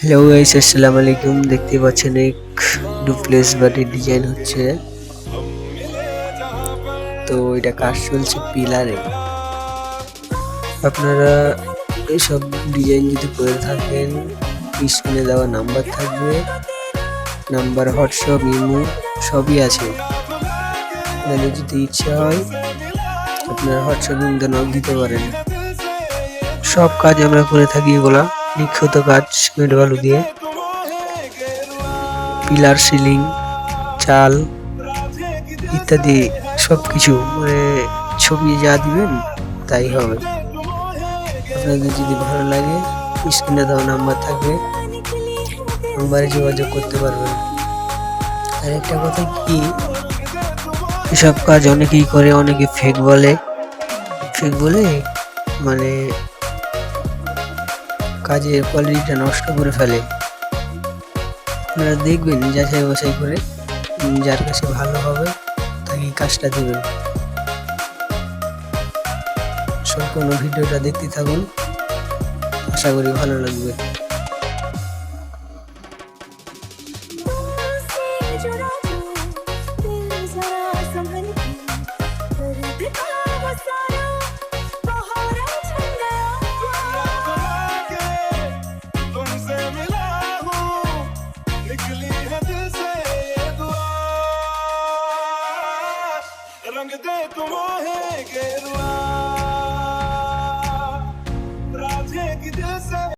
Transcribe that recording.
Hello guys, আসসালামু আলাইকুম। দেখতে পাচ্ছেন এক ডুপ্লেক্স বাড়ির ডিজাইন হচ্ছে। তো এটা কাজ চলছে পিলারে। আপনারা এসব ডিজাইন যদি করে থাকেন, স্ক্রিনে দেওয়া নাম্বার থাকবে, নাম্বার, হোয়াটসঅ্যাপ, ইমো সবই আছে। আপনাদের যদি ইচ্ছা হয় আপনারা হোয়াটসঅ্যাপ ইমোতে নক দিতে পারেন। সব কাজ আমরা করে থাকি, এগুলা নিখুঁত কাজ, সিমেন্ট বালু দিয়ে। পিলার, সিলিং, চাল ইত্যাদি সবকিছু, মানে ছবি যা দিবেন তাই হবে। আপনাদের যদি ভালো লাগে স্ক্রিনে দেওয়া নাম্বার থাকবে, নাম্বারে যোগাযোগ করতে পারবেন। আর একটা কথা কি, এসব কাজ অনেকেই করে, অনেকে ফেক বলে। মানে কাজের কোয়ালিটিটা নষ্ট করে ফেলে। আপনারা দেখবেন, যাচাই বাছাই করে যার কাছে ভালো হবে তাকে কাজটা দেবেন। সম্পূর্ণ ভিডিওটা দেখতে থাকুন, আশা করি ভালো লাগবে। रंग दे तुम गेरुआ।